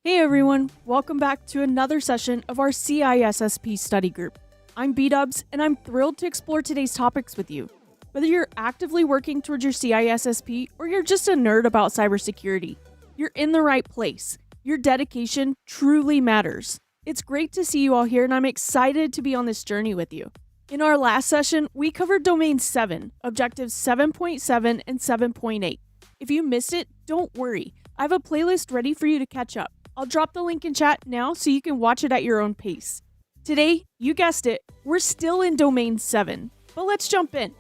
Hey everyone, welcome back to another session of our CISSP study group. I'm B-Dubs, and I'm thrilled to explore today's topics with you. Whether you're actively working towards your CISSP or you're just a nerd about cybersecurity, you're in the right place. Your dedication truly matters. It's great to see you all here, and I'm excited to be on this journey with you. In our last session, we covered Domain 7, Objectives 7.7 and 7.8. If you missed it, don't worry. I have a playlist ready for you to catch up. I'll drop the link in chat now so you can watch it at your own pace. Today, you guessed it, we're still in Domain 7, but let's jump in.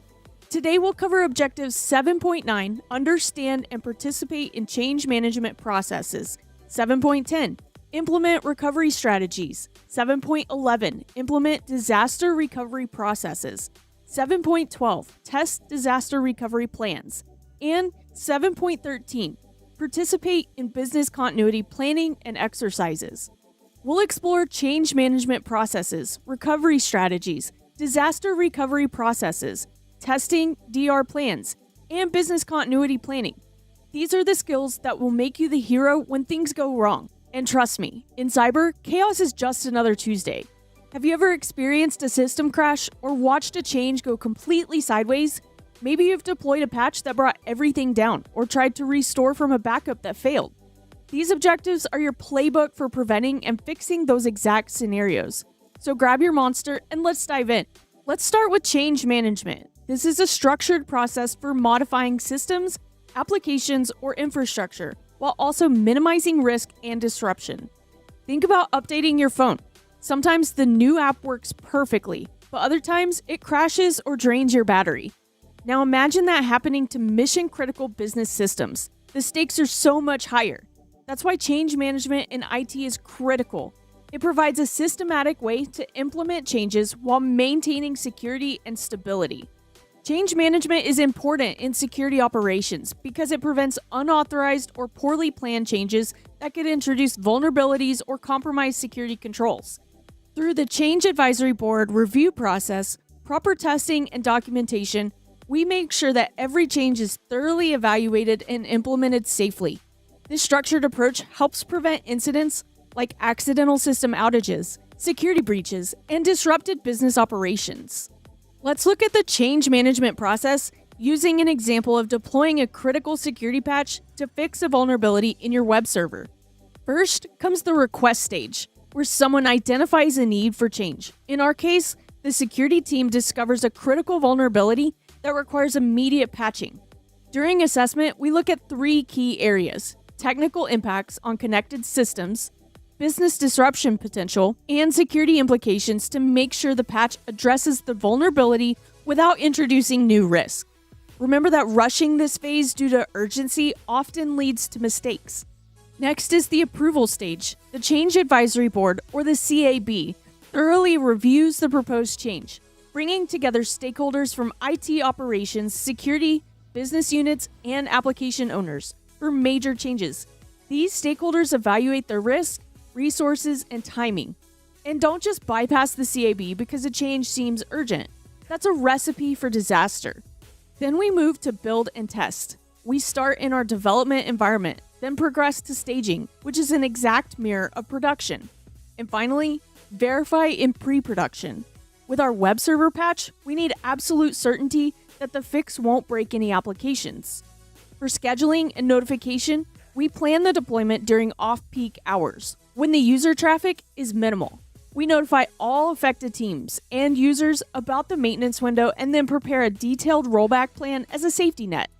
Today we'll cover Objectives 7.9, Understand and Participate in Change Management Processes, 7.10, Implement Recovery Strategies, 7.11, Implement Disaster Recovery Processes, 7.12, Test Disaster Recovery Plans, and 7.13, Participate in business continuity planning and exercises. We'll explore change management processes, recovery strategies, disaster recovery processes, testing, DR plans, and business continuity planning. These are the skills that will make you the hero when things go wrong. And trust me, in cyber, chaos is just another Tuesday. Have you ever experienced a system crash or watched a change go completely sideways? Maybe you've deployed a patch that brought everything down or tried to restore from a backup that failed. These objectives are your playbook for preventing and fixing those exact scenarios. So grab your monster and let's dive in. Let's start with change management. This is a structured process for modifying systems, applications, or infrastructure while also minimizing risk and disruption. Think about updating your phone. Sometimes the new app works perfectly, but other times it crashes or drains your battery. Now imagine that happening to mission-critical business systems. The stakes are so much higher. That's why change management in IT is critical. It provides a systematic way to implement changes while maintaining security and stability. Change management is important in security operations because it prevents unauthorized or poorly planned changes that could introduce vulnerabilities or compromise security controls. Through the Change Advisory Board review process, proper testing, and documentation, we make sure that every change is thoroughly evaluated and implemented safely. This structured approach helps prevent incidents like accidental system outages, security breaches, and disrupted business operations. Let's look at the change management process using an example of deploying a critical security patch to fix a vulnerability in your web server. First comes the request stage, where someone identifies a need for change. In our case, the security team discovers a critical vulnerability that requires immediate patching. During assessment, we look at three key areas: technical impacts on connected systems, business disruption potential, and security implications to make sure the patch addresses the vulnerability without introducing new risk. Remember that rushing this phase due to urgency often leads to mistakes. Next is the approval stage. The Change Advisory Board, or the CAB, thoroughly reviews the proposed change, bringing together stakeholders from IT operations, security, business units, and application owners for major changes. These stakeholders evaluate the risk, resources, and timing. And don't just bypass the CAB because a change seems urgent. That's a recipe for disaster. Then we move to build and test. We start in our development environment, then progress to staging, which is an exact mirror of production. And finally, verify in pre-production. With our web server patch, we need absolute certainty that the fix won't break any applications. For scheduling and notification, we plan the deployment during off-peak hours, when the user traffic is minimal. We notify all affected teams and users about the maintenance window and then prepare a detailed rollback plan as a safety net.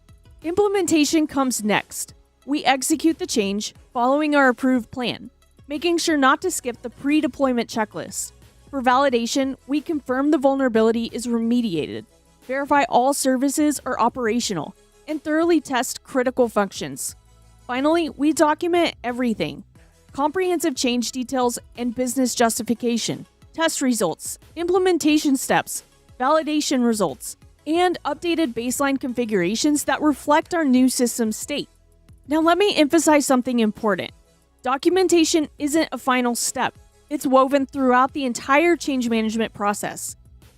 Implementation comes next. We execute the change following our approved plan, making sure not to skip the pre-deployment checklist. For validation, we confirm the vulnerability is remediated, verify all services are operational, and thoroughly test critical functions. Finally, we document everything: comprehensive change details and business justification, test results, implementation steps, validation results, and updated baseline configurations that reflect our new system state. Now let me emphasize something important. Documentation isn't a final step. It's woven throughout the entire change management process.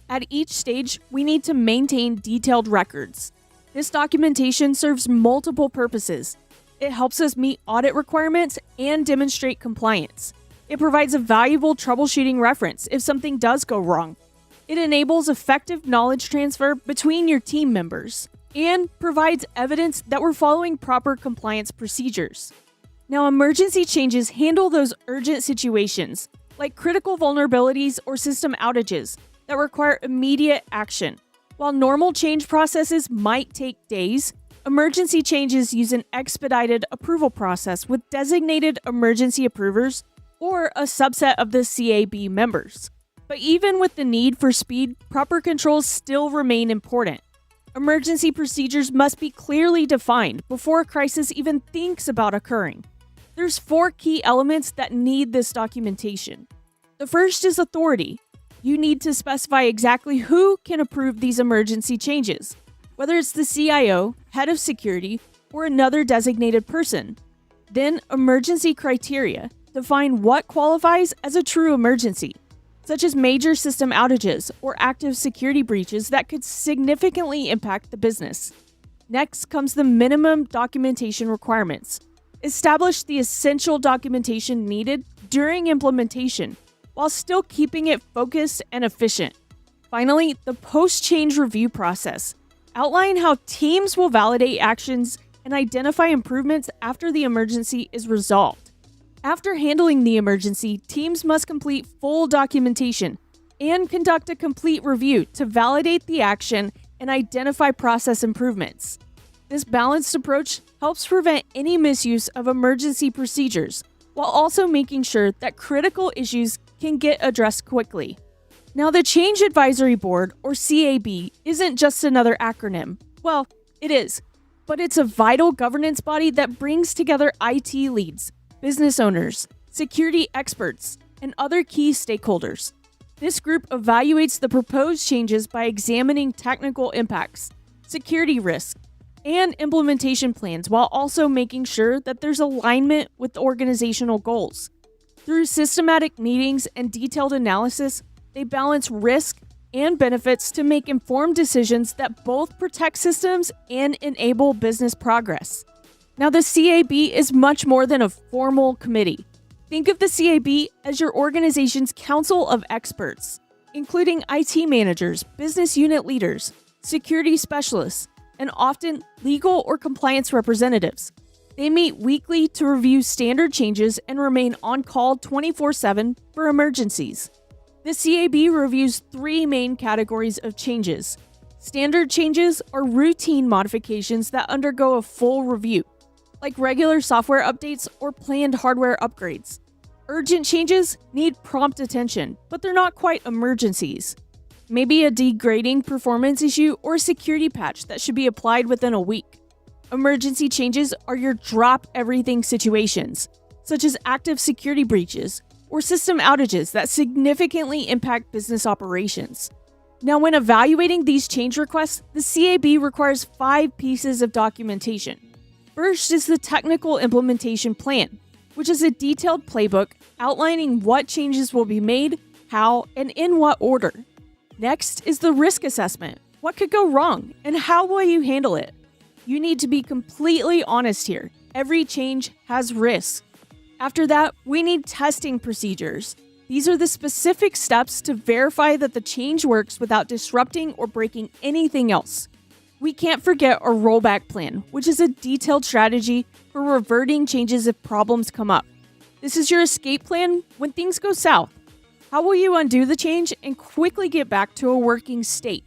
At each stage, we need to maintain detailed records. This documentation serves multiple purposes. It helps us meet audit requirements and demonstrate compliance. It provides a valuable troubleshooting reference if something does go wrong. It enables effective knowledge transfer between your team members and provides evidence that we're following proper compliance procedures. Now, emergency changes handle those urgent situations, like critical vulnerabilities or system outages that require immediate action. While normal change processes might take days, emergency changes use an expedited approval process with designated emergency approvers or a subset of the CAB members. But even with the need for speed, proper controls still remain important. Emergency procedures must be clearly defined before a crisis even thinks about occurring. There's 4 key elements that need this documentation. The first is authority. You need to specify exactly who can approve these emergency changes, whether it's the CIO, head of security, or another designated person. Then, emergency criteria. Define what qualifies as a true emergency, such as major system outages or active security breaches that could significantly impact the business. Next comes the minimum documentation requirements. Establish the essential documentation needed during implementation, while still keeping it focused and efficient. Finally, the post-change review process. Outline how teams will validate actions and identify improvements after the emergency is resolved. After handling the emergency, teams must complete full documentation and conduct a complete review to validate the action and identify process improvements. This balanced approach helps prevent any misuse of emergency procedures, while also making sure that critical issues can get addressed quickly. Now, the Change Advisory Board, or CAB, isn't just another acronym. Well, it is, but it's a vital governance body that brings together IT leads, business owners, security experts, and other key stakeholders. This group evaluates the proposed changes by examining technical impacts, security risks, and implementation plans while also making sure that there's alignment with organizational goals. Through systematic meetings and detailed analysis, they balance risk and benefits to make informed decisions that both protect systems and enable business progress. Now, the CAB is much more than a formal committee. Think of the CAB as your organization's council of experts, including IT managers, business unit leaders, security specialists, and often legal or compliance representatives. They meet weekly to review standard changes and remain on call 24/7 for emergencies. The CAB reviews 3 main categories of changes. Standard changes are routine modifications that undergo a full review, like regular software updates or planned hardware upgrades. Urgent changes need prompt attention, but they're not quite emergencies. Maybe a degrading performance issue or a security patch that should be applied within a week. Emergency changes are your drop-everything situations, such as active security breaches or system outages that significantly impact business operations. Now, when evaluating these change requests, the CAB requires 5 pieces of documentation. First is the technical implementation plan, which is a detailed playbook outlining what changes will be made, how, and in what order. Next is the risk assessment. What could go wrong, and how will you handle it? You need to be completely honest here. Every change has risks. After that, we need testing procedures. These are the specific steps to verify that the change works without disrupting or breaking anything else. We can't forget our rollback plan, which is a detailed strategy for reverting changes if problems come up. This is your escape plan when things go south. How will you undo the change and quickly get back to a working state?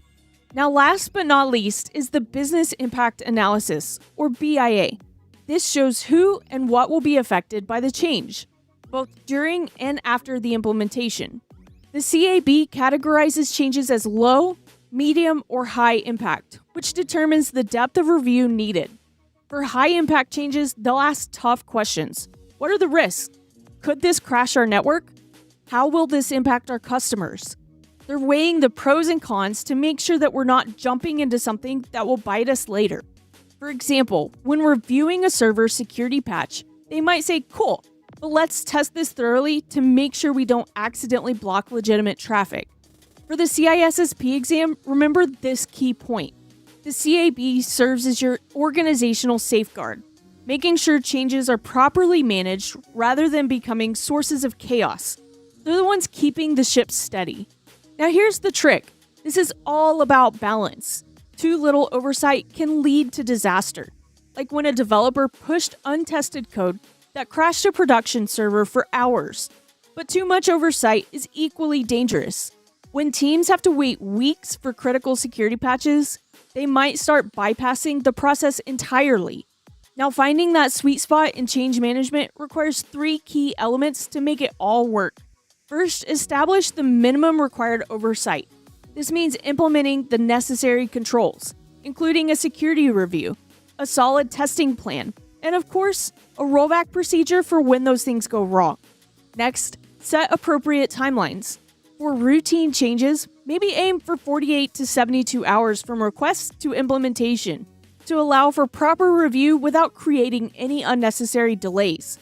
Now, last but not least is the Business Impact Analysis, or BIA. This shows who and what will be affected by the change, both during and after the implementation. The CAB categorizes changes as low, medium, or high impact, which determines the depth of review needed. For high impact changes, they'll ask tough questions. What are the risks? Could this crash our network? How will this impact our customers? They're weighing the pros and cons to make sure that we're not jumping into something that will bite us later. For example, when reviewing a server security patch, they might say, cool, but let's test this thoroughly to make sure we don't accidentally block legitimate traffic. For the CISSP exam, remember this key point. The CAB serves as your organizational safeguard. making sure changes are properly managed rather than becoming sources of chaos. They're the ones keeping the ship steady. Now here's the trick. This is all about balance. Too little oversight can lead to disaster, like when a developer pushed untested code that crashed a production server for hours. But too much oversight is equally dangerous. When teams have to wait weeks for critical security patches, they might start bypassing the process entirely. Now, finding that sweet spot in change management requires 3 key elements to make it all work. First, establish the minimum required oversight. This means implementing the necessary controls, including a security review, a solid testing plan, and of course, a rollback procedure for when those things go wrong. Next, set appropriate timelines. For routine changes, maybe aim for 48 to 72 hours from request to implementation to allow for proper review without creating any unnecessary delays.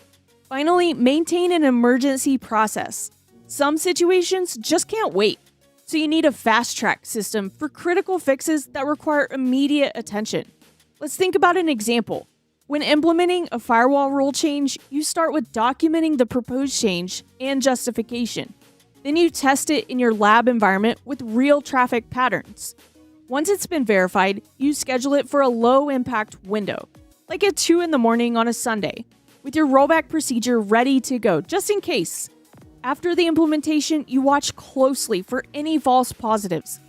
Finally, maintain an emergency process. Some situations just can't wait, so you need a fast-track system for critical fixes that require immediate attention. Let's think about an example. When implementing a firewall rule change, you start with documenting the proposed change and justification. Then you test it in your lab environment with real traffic patterns. Once it's been verified, you schedule it for a low-impact window, like at 2 in the morning on a Sunday, with your rollback procedure ready to go, just in case. After the implementation, you watch closely for any false positives.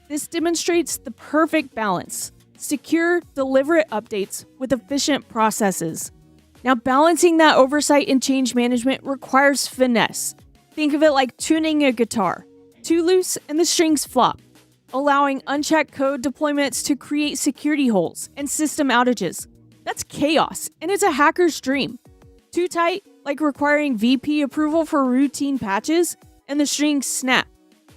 This demonstrates the perfect balance: secure, deliberate updates with efficient processes. Now, balancing that oversight and change management requires finesse. Think of it like tuning a guitar. Too loose and the strings flop, allowing unchecked code deployments to create security holes and system outages. That's chaos, and it's a hacker's dream. Too tight, like requiring VP approval for routine patches, and the strings snap.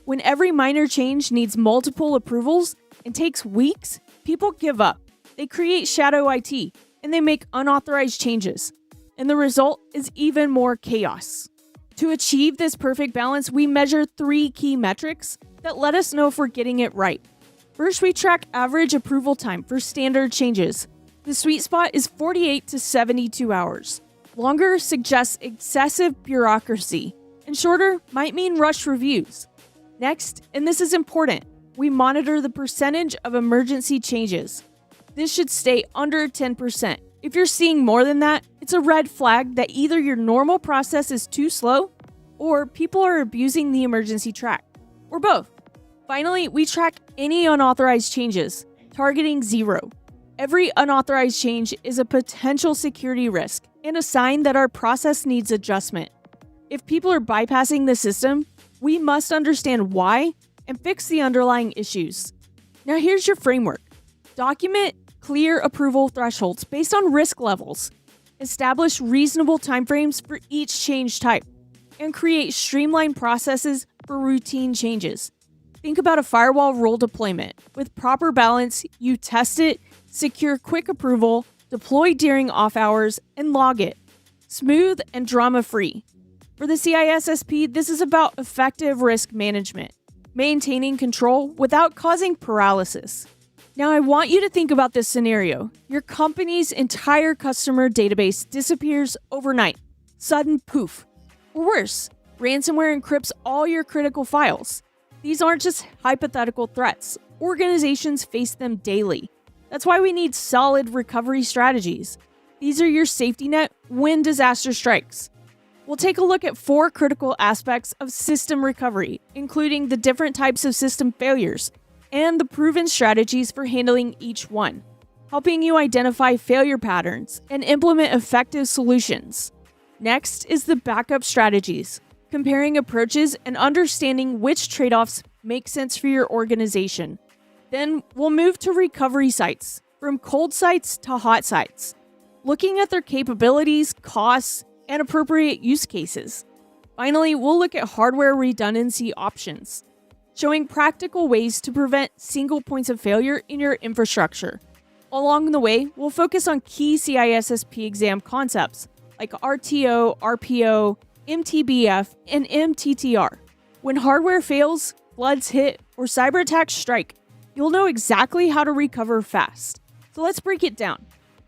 When every minor change needs multiple approvals and takes weeks, people give up. They create shadow IT, and they make unauthorized changes. And the result is even more chaos. To achieve this perfect balance, we measure 3 key metrics that let us know if we're getting it right. First, we track average approval time for standard changes. The sweet spot is 48 to 72 hours. Longer suggests excessive bureaucracy, and shorter might mean rushed reviews. Next, and this is important, we monitor the percentage of emergency changes. This should stay under 10%. If you're seeing more than that, it's a red flag that either your normal process is too slow or people are abusing the emergency track, or both. Finally, we track any unauthorized changes, targeting 0. Every unauthorized change is a potential security risk and a sign that our process needs adjustment. If people are bypassing the system, we must understand why and fix the underlying issues. Now here's your framework. Document clear approval thresholds based on risk levels. Establish reasonable timeframes for each change type, and create streamlined processes for routine changes. Think about a firewall rule deployment. With proper balance, you test it, secure quick approval, deploy during off hours, and log it. Smooth and drama-free. For the CISSP, this is about effective risk management, maintaining control without causing paralysis. Now, I want you to think about this scenario. Your company's entire customer database disappears overnight. Sudden poof. Or worse, ransomware encrypts all your critical files. These aren't just hypothetical threats. Organizations face them daily. That's why we need solid recovery strategies. These are your safety net when disaster strikes. We'll take a look at 4 critical aspects of system recovery, including the different types of system failures and the proven strategies for handling each one, helping you identify failure patterns and implement effective solutions. Next is the backup strategies, comparing approaches and understanding which trade-offs make sense for your organization. Then we'll move to recovery sites, from cold sites to hot sites, looking at their capabilities, costs, and appropriate use cases. Finally, we'll look at hardware redundancy options, showing practical ways to prevent single points of failure in your infrastructure. Along the way, we'll focus on key CISSP exam concepts like RTO, RPO, MTBF, and MTTR. When hardware fails, floods hit, or cyber attacks strike, you'll know exactly how to recover fast. So let's break it down.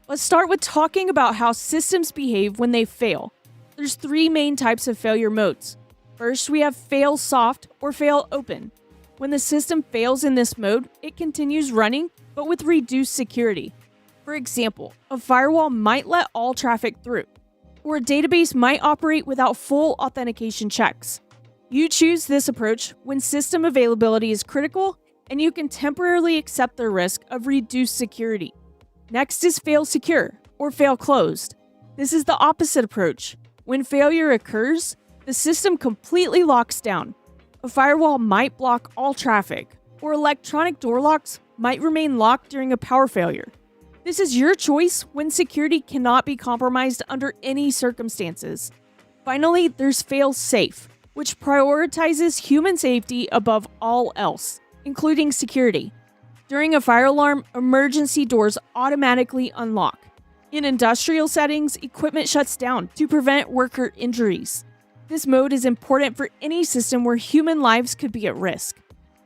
Let's start with talking about how systems behave when they fail. There's 3 main types of failure modes. First, we have fail soft or fail open. When the system fails in this mode, it continues running, but with reduced security. For example, a firewall might let all traffic through, or a database might operate without full authentication checks. You choose this approach when system availability is critical and you can temporarily accept the risk of reduced security. Next is fail secure or fail closed. This is the opposite approach. When failure occurs, the system completely locks down. A firewall might block all traffic, or electronic door locks might remain locked during a power failure. This is your choice when security cannot be compromised under any circumstances. Finally, there's fail safe, which prioritizes human safety above all else, including security. During a fire alarm, emergency doors automatically unlock. In industrial settings, equipment shuts down to prevent worker injuries. This mode is important for any system where human lives could be at risk.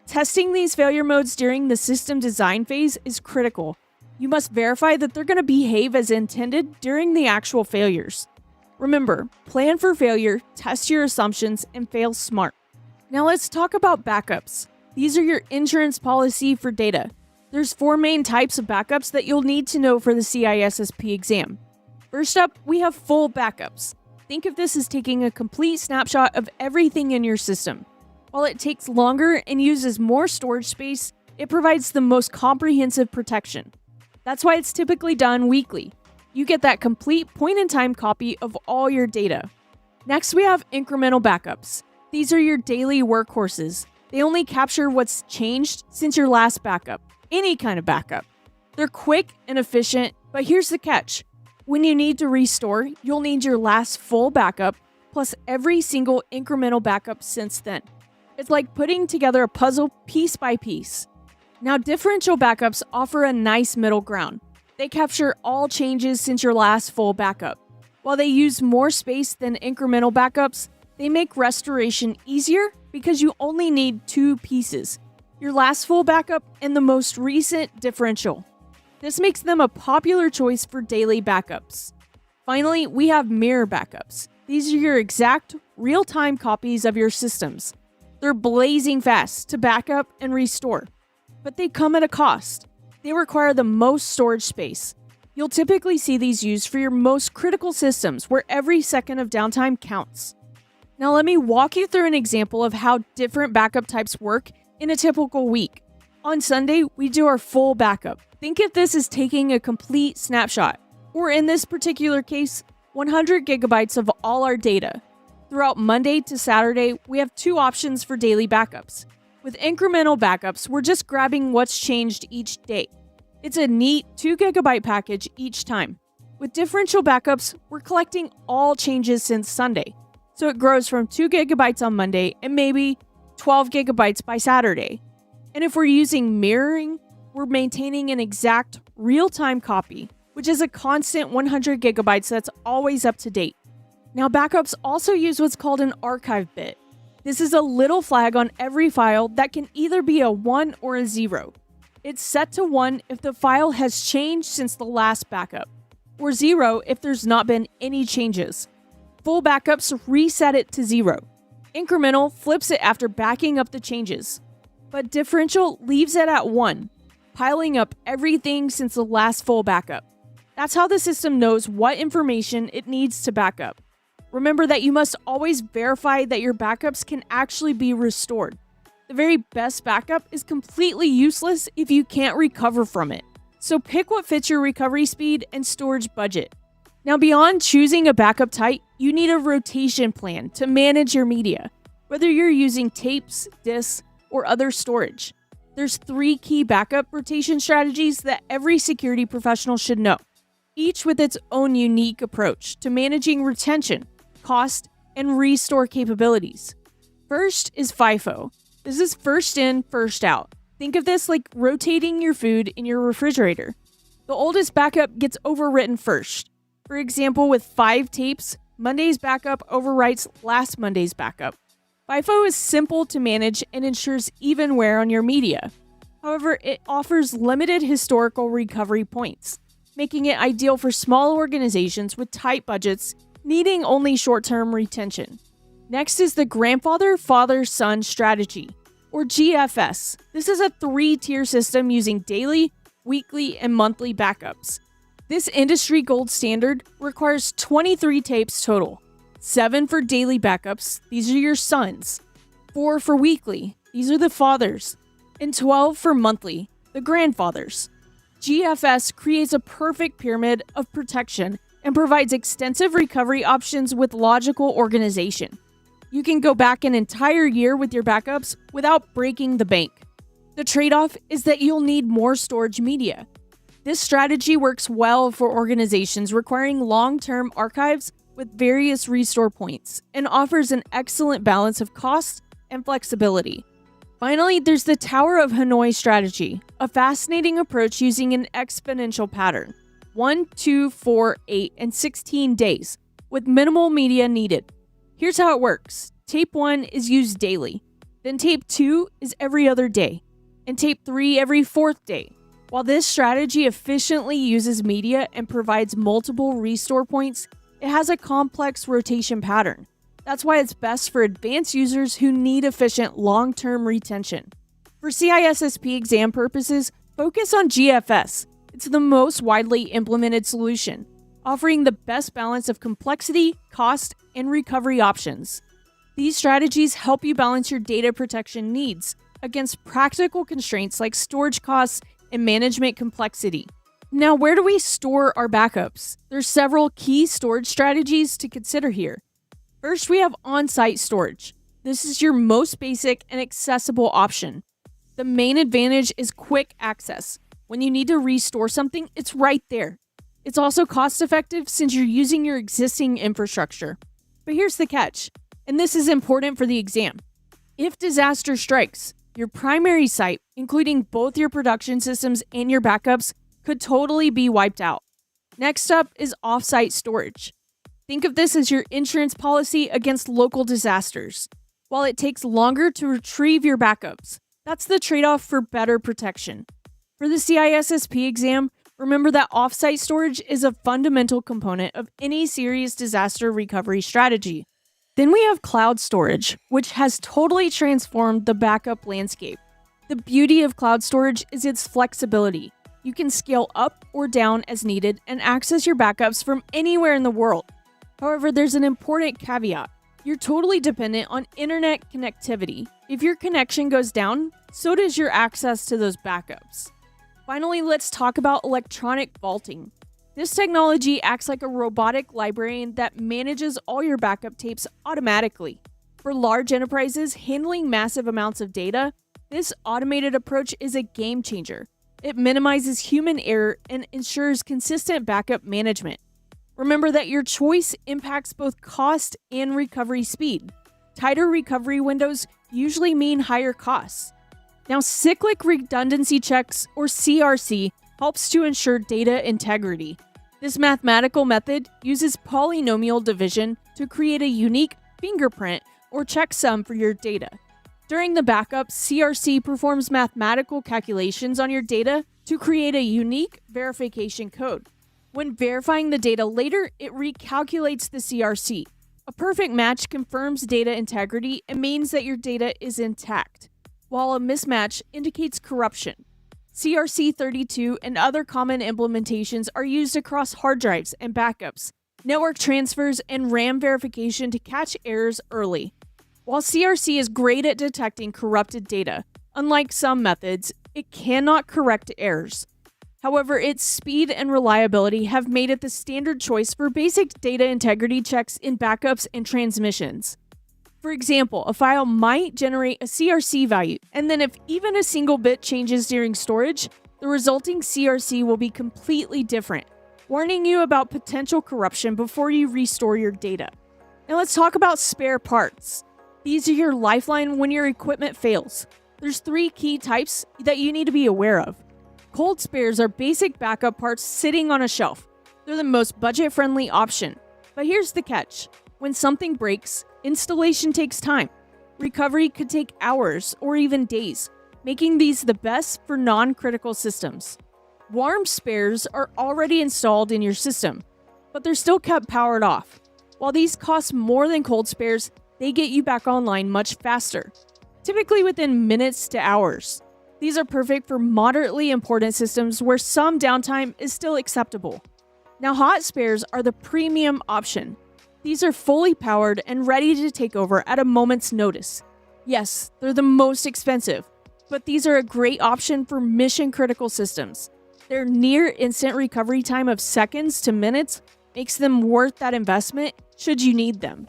Testing these failure modes during the system design phase is critical. You must verify that they're going to behave as intended during the actual failures. Remember, plan for failure, test your assumptions, and fail smart. Now let's talk about backups. These are your insurance policy for data. There's 4 main types of backups that you'll need to know for the CISSP exam. First up, we have full backups. Think of this as taking a complete snapshot of everything in your system. While it takes longer and uses more storage space, it provides the most comprehensive protection. That's why it's typically done weekly. You get that complete point-in-time copy of all your data. Next, we have incremental backups. These are your daily workhorses. They only capture what's changed since your last backup, any kind of backup. They're quick and efficient, but here's the catch. When you need to restore, you'll need your last full backup, plus every single incremental backup since then. It's like putting together a puzzle piece by piece. Now, differential backups offer a nice middle ground. They capture all changes since your last full backup. While they use more space than incremental backups, they make restoration easier because you only need 2 pieces, your last full backup and the most recent differential. This makes them a popular choice for daily backups. Finally, we have mirror backups. These are your exact, real-time copies of your systems. They're blazing fast to back up and restore, but they come at a cost. They require the most storage space. You'll typically see these used for your most critical systems where every second of downtime counts. Now let me walk you through an example of how different backup types work in a typical week. On Sunday, we do our full backup. Think of this as taking a complete snapshot, or in this particular case, 100 gigabytes of all our data. Throughout Monday to Saturday, we have 2 options for daily backups. With incremental backups, we're just grabbing what's changed each day. It's a neat 2 gigabyte package each time. With differential backups, we're collecting all changes since Sunday. So it grows from 2 gigabytes on Monday and maybe 12 gigabytes by Saturday. And if we're using mirroring, we're maintaining an exact real-time copy, which is a constant 100 gigabytes that's always up to date. Now, backups also use what's called an archive bit. This is a little flag on every file that can either be a 1 or a 0. It's set to 1 if the file has changed since the last backup, or 0 if there's not been any changes. Full backups reset it to 0. Incremental flips it after backing up the changes. But differential leaves it at 1, piling up everything since the last full backup. That's how the system knows what information it needs to back up. Remember that you must always verify that your backups can actually be restored. The very best backup is completely useless if you can't recover from it. So pick what fits your recovery speed and storage budget. Now, beyond choosing a backup type, you need a rotation plan to manage your media, whether you're using tapes, disks, or other storage. There's 3 key backup rotation strategies that every security professional should know, each with its own unique approach to managing retention, cost, and restore capabilities. First is FIFO. This is first in, first out. Think of this like rotating your food in your refrigerator. The oldest backup gets overwritten first. For example, with 5 tapes, Monday's backup overwrites last Monday's backup. FIFO is simple to manage and ensures even wear on your media. However, it offers limited historical recovery points. making it ideal for small organizations with tight budgets needing only short-term retention. Next is the Grandfather Father Son Strategy, or GFS. This is a 3-tier system using daily, weekly, and monthly backups. This industry gold standard requires 23 tapes total, 7 for daily backups, these are your sons, 4 for weekly, these are the fathers, and 12 for monthly, the grandfathers. GFS creates a perfect pyramid of protection and provides extensive recovery options with logical organization. You can go back an entire year with your backups without breaking the bank. The trade-off is that you'll need more storage media. This strategy works well for organizations requiring long-term archives with various restore points and offers an excellent balance of cost and flexibility. Finally, there's the Tower of Hanoi strategy, a fascinating approach using an exponential pattern, 1, 2, 4, 8, and 16 days, with minimal media needed. Here's how it works. Tape 1 is used daily, then tape 2 is every other day, and tape 3 every 4th day. While this strategy efficiently uses media and provides multiple restore points, it has a complex rotation pattern. That's why it's best for advanced users who need efficient long-term retention. For CISSP exam purposes, focus on GFS. It's the most widely implemented solution, offering the best balance of complexity, cost, and recovery options. These strategies help you balance your data protection needs against practical constraints like storage costs and management complexity. Now, where do we store our backups? There's several key storage strategies to consider here. First, we have on-site storage. This is your most basic and accessible option. The main advantage is quick access. When you need to restore something, it's right there. It's also cost-effective since you're using your existing infrastructure. But here's the catch, and this is important for the exam. If disaster strikes, your primary site, including both your production systems and your backups, could totally be wiped out. Next up is off-site storage. Think of this as your insurance policy against local disasters. While it takes longer to retrieve your backups, that's the trade-off for better protection. For the CISSP exam, remember that off-site storage is a fundamental component of any serious disaster recovery strategy. Then we have cloud storage, which has totally transformed the backup landscape. The beauty of cloud storage is its flexibility. You can scale up or down as needed and access your backups from anywhere in the world. However, there's an important caveat. You're totally dependent on internet connectivity. If your connection goes down, so does your access to those backups. Finally, let's talk about electronic vaulting. This technology acts like a robotic librarian that manages all your backup tapes automatically. For large enterprises handling massive amounts of data, this automated approach is a game changer. It minimizes human error and ensures consistent backup management. Remember that your choice impacts both cost and recovery speed. Tighter recovery windows usually mean higher costs. Now, Cyclic redundancy checks, or CRC, helps to ensure data integrity. This mathematical method uses polynomial division to create a unique fingerprint or checksum for your data. During the backup, CRC performs mathematical calculations on your data to create a unique verification code. When verifying the data later, it recalculates the CRC. A perfect match confirms data integrity and means that your data is intact, while a mismatch indicates corruption. CRC32 and other common implementations are used across hard drives and backups, network transfers, and RAM verification to catch errors early. While CRC is great at detecting corrupted data, unlike some methods, it cannot correct errors. However, its speed and reliability have made it the standard choice for basic data integrity checks in backups and transmissions. For example, a file might generate a CRC value, and then if even a single bit changes during storage, the resulting CRC will be completely different, warning you about potential corruption before you restore your data. Now let's talk about spare parts. These are your lifeline when your equipment fails. There's 3 key types that you need to be aware of. Cold spares are basic backup parts sitting on a shelf. They're the most budget-friendly option. But here's the catch. When something breaks, installation takes time. Recovery could take hours or even days, making these the best for non-critical systems. Warm spares are already installed in your system, but they're still kept powered off. While these cost more than cold spares, they get you back online much faster, typically within minutes to hours. These are perfect for moderately important systems where some downtime is still acceptable. Now, hot spares are the premium option. These are fully powered and ready to take over at a moment's notice. Yes, they're the most expensive, but these are a great option for mission-critical systems. Their near-instant recovery time of seconds to minutes makes them worth that investment should you need them.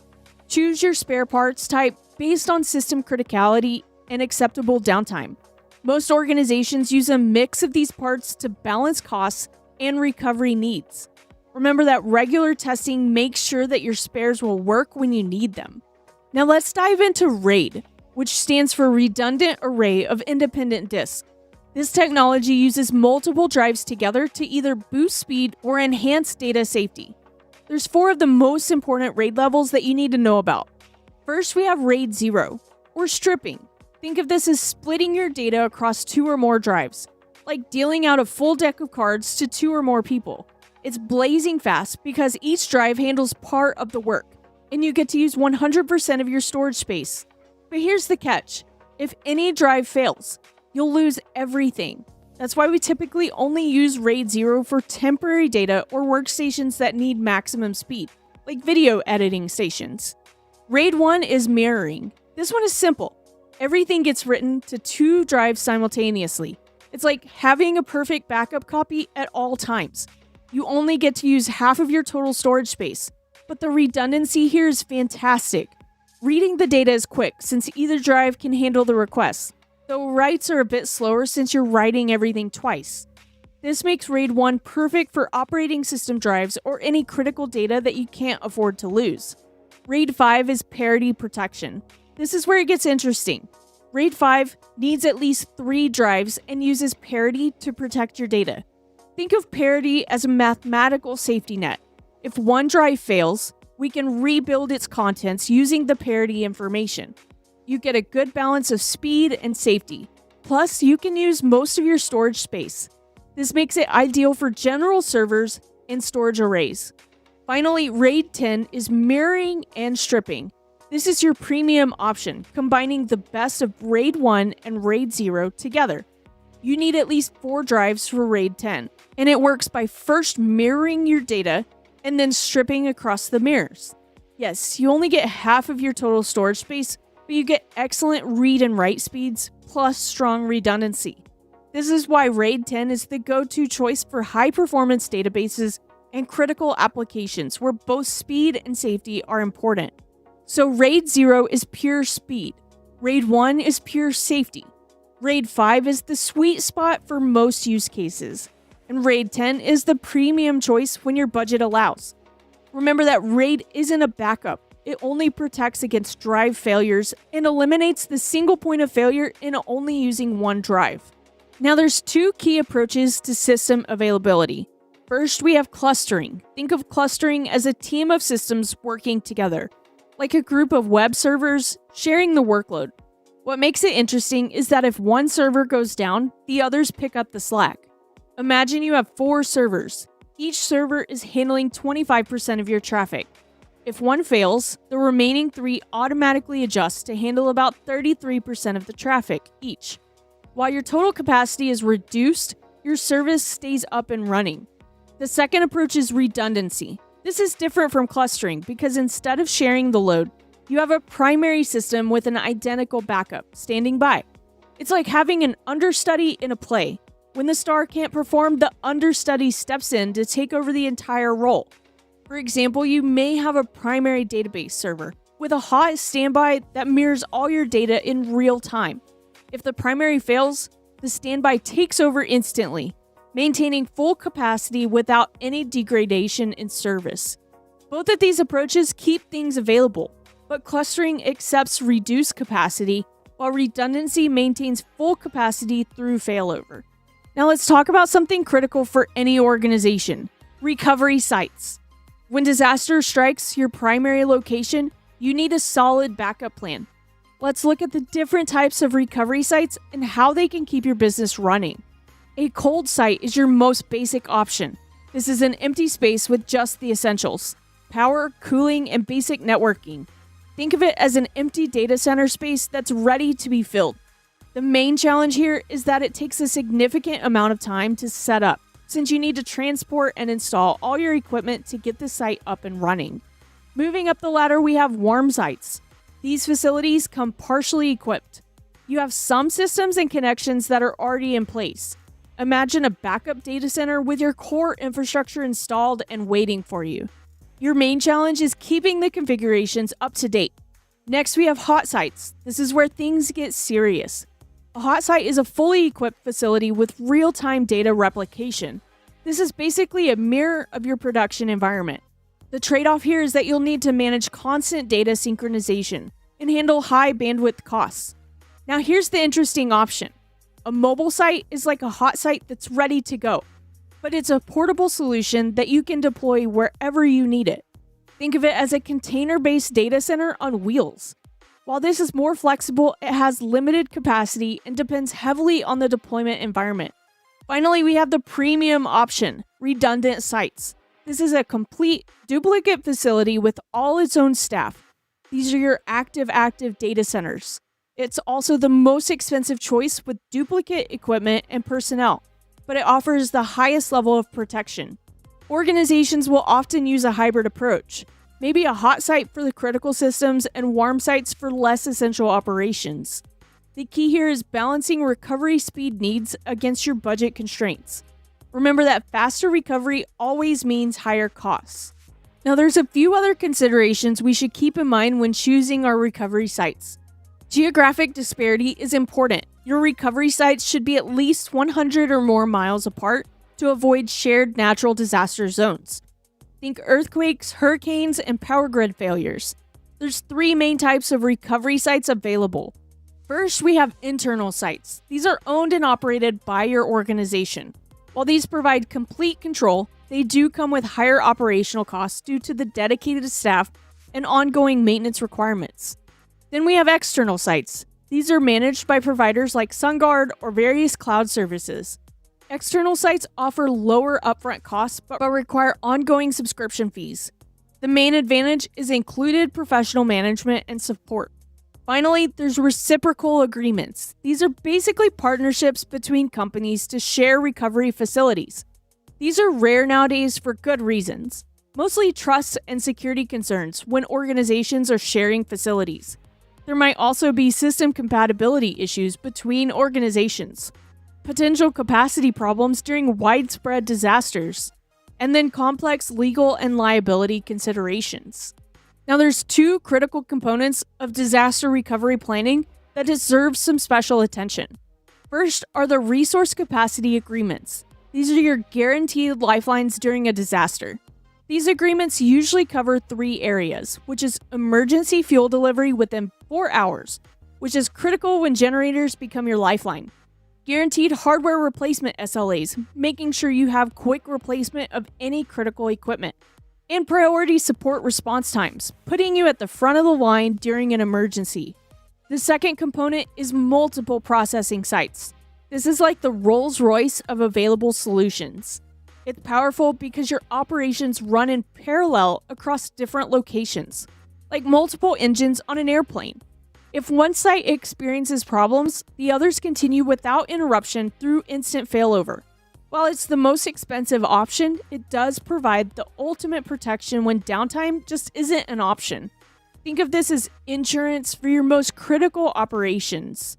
Choose your spare parts type based on system criticality and acceptable downtime. Most organizations use a mix of these parts to balance costs and recovery needs. Remember that regular testing makes sure that your spares will work when you need them. Now let's dive into RAID, which stands for Redundant Array of Independent Disks. This technology uses multiple drives together to either boost speed or enhance data safety. There's 4 of the most important RAID levels that you need to know about. First, we have RAID 0, or stripping. Think of this as splitting your data across 2 or more drives, like dealing out a full deck of cards to 2 or more people. It's blazing fast because each drive handles part of the work, and you get to use 100% of your storage space. But here's the catch. If any drive fails, you'll lose everything. That's why we typically only use RAID 0 for temporary data or workstations that need maximum speed, like video editing stations. RAID 1 is mirroring. This one is simple. Everything gets written to 2 drives simultaneously. It's like having a perfect backup copy at all times. You only get to use half of your total storage space, but the redundancy here is fantastic. Reading the data is quick since either drive can handle the requests, though writes are a bit slower since you're writing everything twice. This makes RAID 1 perfect for operating system drives or any critical data that you can't afford to lose. RAID 5 is parity protection. This is where it gets interesting. RAID 5 needs at least 3 drives and uses parity to protect your data. Think of parity as a mathematical safety net. If one drive fails, we can rebuild its contents using the parity information. You get a good balance of speed and safety. Plus, you can use most of your storage space. This makes it ideal for general servers and storage arrays. Finally, RAID 10 is mirroring and stripping. This is your premium option, combining the best of RAID 1 and RAID 0 together. You need at least 4 drives for RAID 10, and it works by first mirroring your data and then stripping across the mirrors. Yes, you only get half of your total storage space, but you get excellent read and write speeds, plus strong redundancy. This is why RAID 10 is the go-to choice for high-performance databases and critical applications where both speed and safety are important. So RAID 0 is pure speed, RAID 1 is pure safety, RAID 5 is the sweet spot for most use cases, and RAID 10 is the premium choice when your budget allows. Remember that RAID isn't a backup. It only protects against drive failures and eliminates the single point of failure in only using one drive. Now there's 2 key approaches to system availability. First, we have clustering. Think of clustering as a team of systems working together, like a group of web servers sharing the workload. What makes it interesting is that if one server goes down, the others pick up the slack. Imagine you have 4 servers. Each server is handling 25% of your traffic. If one fails, the remaining 3 automatically adjust to handle about 33% of the traffic each. While your total capacity is reduced, your service stays up and running. The second approach is redundancy. This is different from clustering because instead of sharing the load, you have a primary system with an identical backup standing by. It's like having an understudy in a play. When the star can't perform, the understudy steps in to take over the entire role. For example, you may have a primary database server with a hot standby that mirrors all your data in real time. If the primary fails, the standby takes over instantly, maintaining full capacity without any degradation in service. Both of these approaches keep things available, but clustering accepts reduced capacity, while redundancy maintains full capacity through failover. Now let's talk about something critical for any organization: recovery sites. When disaster strikes your primary location, you need a solid backup plan. Let's look at the different types of recovery sites and how they can keep your business running. A cold site is your most basic option. This is an empty space with just the essentials: power, cooling, and basic networking. Think of it as an empty data center space that's ready to be filled. The main challenge here is that it takes a significant amount of time to set up, since you need to transport and install all your equipment to get the site up and running. Moving up the ladder, we have warm sites. These facilities come partially equipped. You have some systems and connections that are already in place. Imagine a backup data center with your core infrastructure installed and waiting for you. Your main challenge is keeping the configurations up to date. Next, we have hot sites. This is where things get serious. A hot site is a fully equipped facility with real-time data replication. This is basically a mirror of your production environment. The trade-off here is that you'll need to manage constant data synchronization and handle high bandwidth costs. Now here's the interesting option. A mobile site is like a hot site that's ready to go, but it's a portable solution that you can deploy wherever you need it. Think of it as a container-based data center on wheels. While this is more flexible, it has limited capacity and depends heavily on the deployment environment. Finally, we have the premium option, redundant sites. This is a complete duplicate facility with all its own staff. These are your active data centers. It's also the most expensive choice with duplicate equipment and personnel, but it offers the highest level of protection. Organizations will often use a hybrid approach. Maybe a hot site for the critical systems and warm sites for less essential operations. The key here is balancing recovery speed needs against your budget constraints. Remember that faster recovery always means higher costs. Now there's a few other considerations we should keep in mind when choosing our recovery sites. Geographic disparity is important. Your recovery sites should be at least 100 or more miles apart to avoid shared natural disaster zones. Think earthquakes, hurricanes, and power grid failures. There's 3 main types of recovery sites available. First, we have internal sites. These are owned and operated by your organization. While these provide complete control, they do come with higher operational costs due to the dedicated staff and ongoing maintenance requirements. Then we have external sites. These are managed by providers like SunGard or various cloud services. External sites offer lower upfront costs but require ongoing subscription fees. The main advantage is included professional management and support. Finally, there's reciprocal agreements. These are basically partnerships between companies to share recovery facilities. These are rare nowadays for good reasons, mostly trust and security concerns when organizations are sharing facilities. There might also be system compatibility issues between organizations, potential capacity problems during widespread disasters, and then complex legal and liability considerations. Now there's 2 critical components of disaster recovery planning that deserve some special attention. First are the resource capacity agreements. These are your guaranteed lifelines during a disaster. These agreements usually cover 3 areas, which is emergency fuel delivery within 4 hours, which is critical when generators become your lifeline. Guaranteed hardware replacement SLAs, making sure you have quick replacement of any critical equipment. And priority support response times, putting you at the front of the line during an emergency. The second component is multiple processing sites. This is like the Rolls-Royce of available solutions. It's powerful because your operations run in parallel across different locations, like multiple engines on an airplane. If one site experiences problems, the others continue without interruption through instant failover. While it's the most expensive option, it does provide the ultimate protection when downtime just isn't an option. Think of this as insurance for your most critical operations.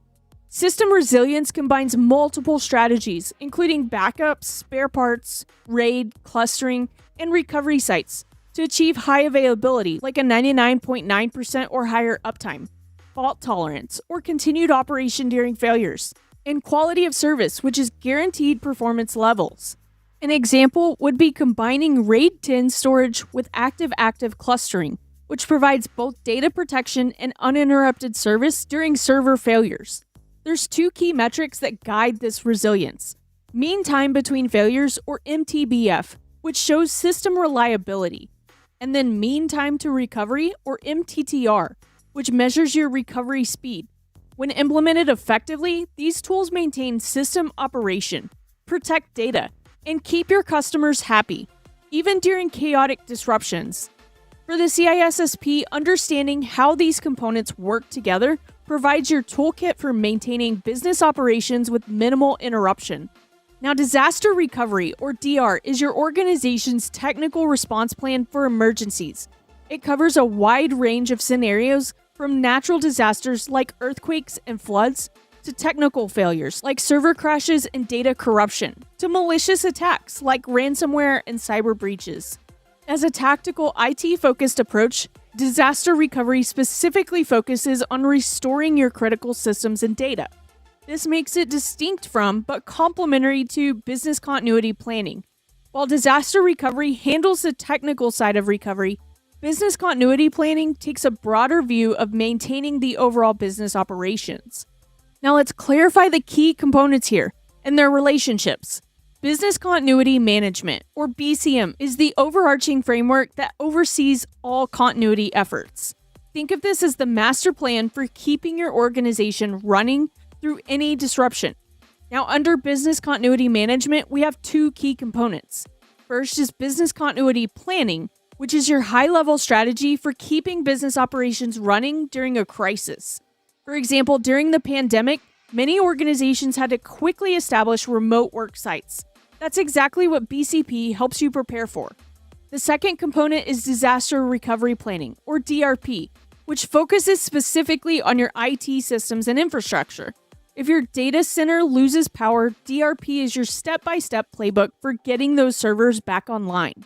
System resilience combines multiple strategies, including backups, spare parts, RAID, clustering, and recovery sites to achieve high availability, like a 99.9% or higher uptime, fault tolerance, or continued operation during failures, and quality of service, which is guaranteed performance levels. An example would be combining RAID 10 storage with active clustering, which provides both data protection and uninterrupted service during server failures. There's 2 key metrics that guide this resilience: mean time between failures, or MTBF, which shows system reliability, and then mean time to recovery, or MTTR, which measures your recovery speed. When implemented effectively, these tools maintain system operation, protect data, and keep your customers happy, even during chaotic disruptions. For the CISSP, understanding how these components work together provides your toolkit for maintaining business operations with minimal interruption. Now, disaster recovery, or DR, is your organization's technical response plan for emergencies. It covers a wide range of scenarios, from natural disasters like earthquakes and floods, to technical failures like server crashes and data corruption, to malicious attacks like ransomware and cyber breaches. As a tactical IT-focused approach, disaster recovery specifically focuses on restoring your critical systems and data. This makes it distinct from, but complementary to, business continuity planning. While disaster recovery handles the technical side of recovery, business continuity planning takes a broader view of maintaining the overall business operations. Now let's clarify the key components here and their relationships. Business Continuity Management, or BCM, is the overarching framework that oversees all continuity efforts. Think of this as the master plan for keeping your organization running through any disruption. Now, under Business Continuity Management, we have two key components. First is Business Continuity Planning, which is your high-level strategy for keeping business operations running during a crisis. For example, during the pandemic, many organizations had to quickly establish remote work sites. That's exactly what BCP helps you prepare for. The second component is Disaster Recovery Planning, or DRP, which focuses specifically on your IT systems and infrastructure. If your data center loses power, DRP is your step-by-step playbook for getting those servers back online.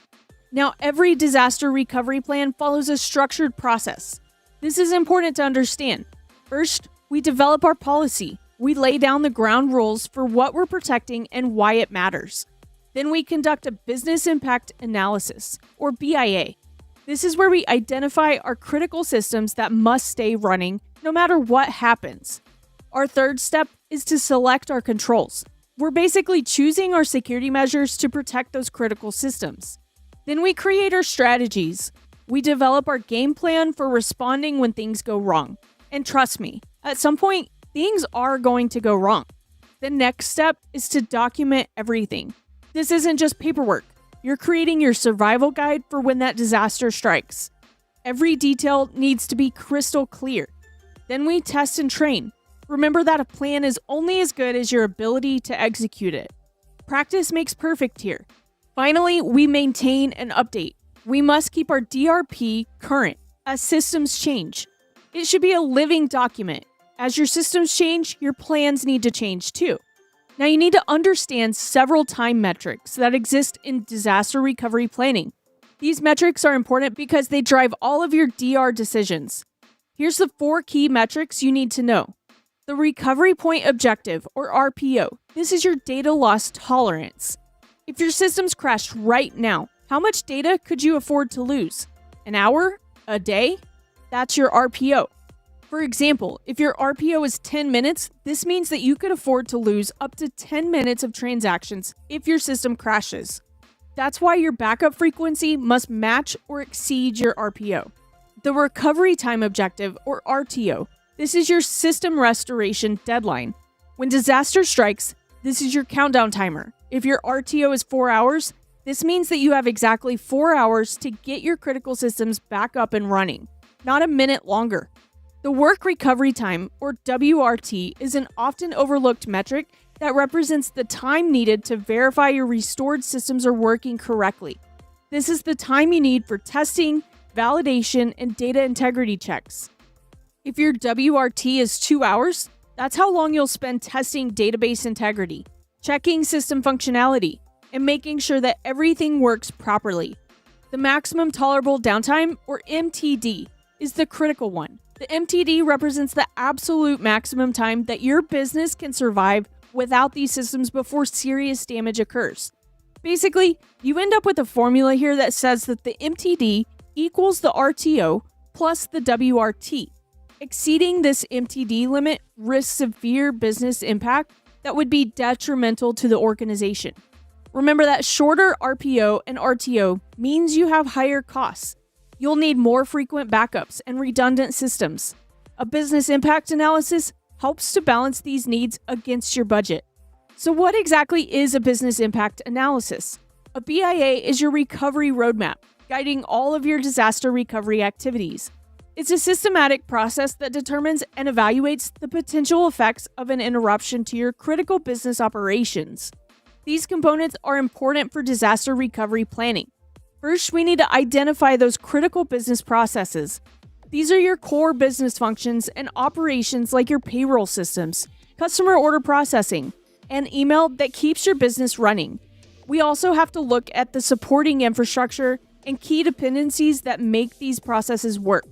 Now, every disaster recovery plan follows a structured process. This is important to understand. First, we develop our policy. We lay down the ground rules for what we're protecting and why it matters. Then we conduct a business impact analysis, or BIA. This is where we identify our critical systems that must stay running no matter what happens. Our third step is to select our controls. We're basically choosing our security measures to protect those critical systems. Then we create our strategies. We develop our game plan for responding when things go wrong. And trust me, at some point, things are going to go wrong. The next step is to document everything. This isn't just paperwork. You're creating your survival guide for when that disaster strikes. Every detail needs to be crystal clear. Then we test and train. Remember that a plan is only as good as your ability to execute it. Practice makes perfect here. Finally, we maintain and update. We must keep our DRP current as systems change. It should be a living document. As your systems change, your plans need to change too. Now, you need to understand several time metrics that exist in disaster recovery planning. These metrics are important because they drive all of your DR decisions. Here's the 4 key metrics you need to know. The Recovery Point Objective, or RPO. This is your data loss tolerance. If your systems crashed right now, how much data could you afford to lose? An hour? A day? That's your RPO. For example, if your RPO is 10 minutes, this means that you could afford to lose up to 10 minutes of transactions if your system crashes. That's why your backup frequency must match or exceed your RPO. The Recovery Time Objective, or RTO. This is your system restoration deadline. When disaster strikes, this is your countdown timer. If your RTO is 4 hours, this means that you have exactly 4 hours to get your critical systems back up and running, not a minute longer. The Work Recovery Time, or WRT, is an often overlooked metric that represents the time needed to verify your restored systems are working correctly. This is the time you need for testing, validation, and data integrity checks. If your WRT is 2 hours, that's how long you'll spend testing database integrity, checking system functionality, and making sure that everything works properly. The Maximum Tolerable Downtime, or MTD, is the critical one. The MTD represents the absolute maximum time that your business can survive without these systems before serious damage occurs. Basically, you end up with a formula here that says that the MTD equals the RTO plus the WRT. Exceeding this MTD limit risks severe business impact that would be detrimental to the organization. Remember that shorter RPO and RTO means you have higher costs. You'll need more frequent backups and redundant systems. A business impact analysis helps to balance these needs against your budget. So what exactly is a business impact analysis? A BIA is your recovery roadmap, guiding all of your disaster recovery activities. It's a systematic process that determines and evaluates the potential effects of an interruption to your critical business operations. These components are important for disaster recovery planning. First, we need to identify those critical business processes. These are your core business functions and operations like your payroll systems, customer order processing, and email that keeps your business running. We also have to look at the supporting infrastructure and key dependencies that make these processes work.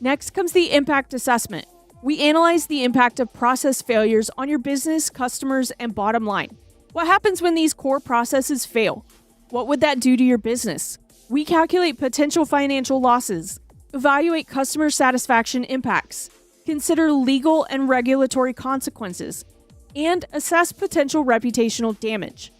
Next comes the impact assessment. We analyze the impact of process failures on your business, customers, and bottom line. What happens when these core processes fail? What would that do to your business? We calculate potential financial losses, evaluate customer satisfaction impacts, consider legal and regulatory consequences, and assess potential reputational damage.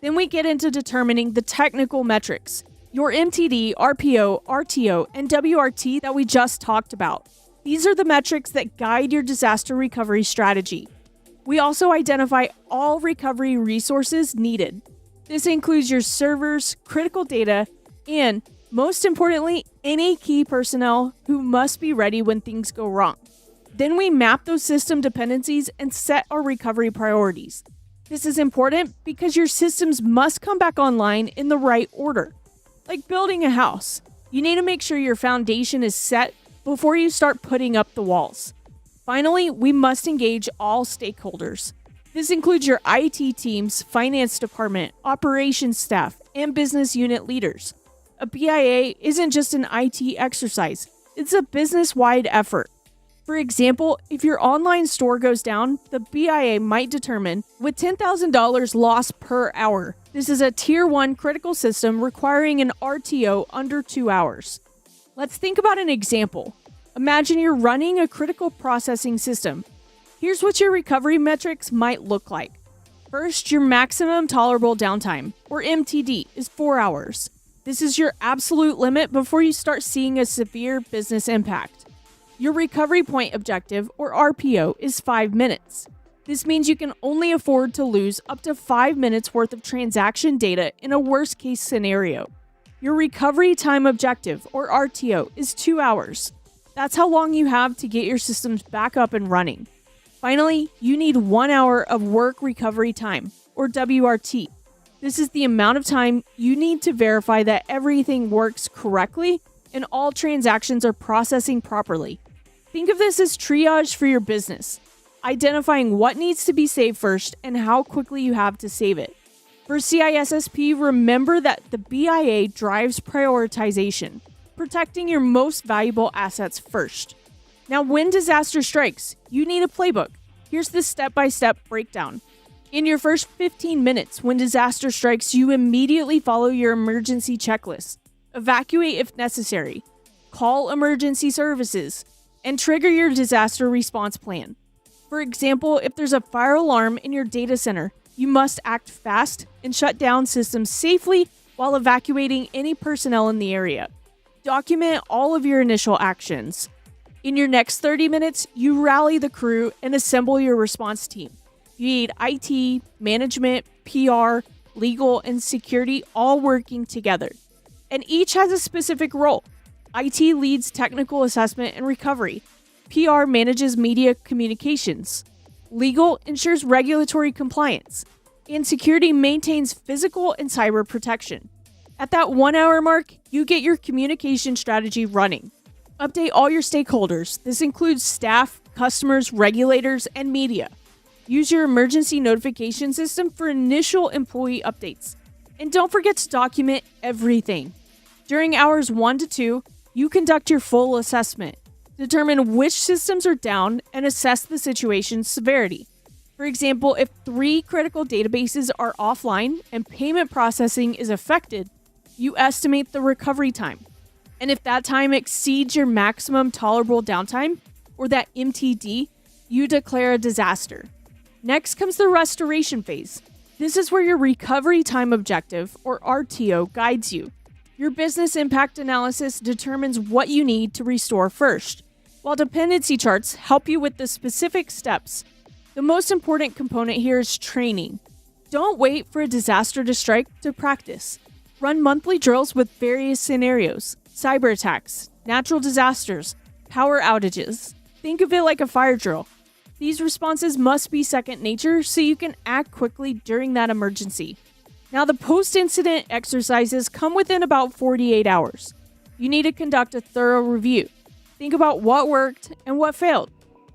Then we get into determining the technical metrics, your MTD, RPO, RTO, and WRT that we just talked about. These are the metrics that guide your disaster recovery strategy. We also identify all recovery resources needed. This includes your servers, critical data, and, most importantly, any key personnel who must be ready when things go wrong. Then we map those system dependencies and set our recovery priorities. This is important because your systems must come back online in the right order. Like building a house, you need to make sure your foundation is set before you start putting up the walls. Finally, we must engage all stakeholders. This includes your IT teams, finance department, operations staff, and business unit leaders. A BIA isn't just an IT exercise, it's a business-wide effort. For example, if your online store goes down, the BIA might determine with $10,000 loss per hour. This is a Tier 1 critical system requiring an RTO under 2 hours. Let's think about an example. Imagine you're running a critical processing system. Here's what your recovery metrics might look like. First, your maximum tolerable downtime, or MTD, is 4 hours. This is your absolute limit before you start seeing a severe business impact. Your recovery point objective, or RPO, is 5 minutes. This means you can only afford to lose up to 5 minutes worth of transaction data in a worst-case scenario. Your recovery time objective, or RTO, is 2 hours. That's how long you have to get your systems back up and running. Finally, you need 1 hour of work recovery time, or WRT. This is the amount of time you need to verify that everything works correctly and all transactions are processing properly. Think of this as triage for your business, identifying what needs to be saved first and how quickly you have to save it. For CISSP, remember that the BIA drives prioritization, protecting your most valuable assets first. Now, when disaster strikes, you need a playbook. Here's the step-by-step breakdown. In your first 15 minutes, when disaster strikes, you immediately follow your emergency checklist. Evacuate if necessary, call emergency services, and trigger your disaster response plan. For example, if there's a fire alarm in your data center, you must act fast and shut down systems safely while evacuating any personnel in the area. Document all of your initial actions. In your next 30 minutes, you rally the crew and assemble your response team. You need IT, management, PR, legal, and security all working together. And each has a specific role. IT leads technical assessment and recovery. PR manages media communications. Legal ensures regulatory compliance. And security maintains physical and cyber protection. At that 1 hour mark, you get your communication strategy running. Update all your stakeholders. This includes staff, customers, regulators, and media. Use your emergency notification system for initial employee updates. And don't forget to document everything. During hours 1 to 2, you conduct your full assessment. Determine which systems are down and assess the situation's severity. For example, if 3 critical databases are offline and payment processing is affected, you estimate the recovery time. And if that time exceeds your maximum tolerable downtime, or that MTD, you declare a disaster. Next comes the restoration phase. This is where your recovery time objective, or RTO, guides you. Your business impact analysis determines what you need to restore first, while dependency charts help you with the specific steps. The most important component here is training. Don't wait for a disaster to strike to practice. Run monthly drills with various scenarios: cyber attacks, natural disasters, power outages. Think of it like a fire drill. These responses must be second nature so you can act quickly during that emergency. Now, the post-incident exercises come within about 48 hours. You need to conduct a thorough review. Think about what worked and what failed.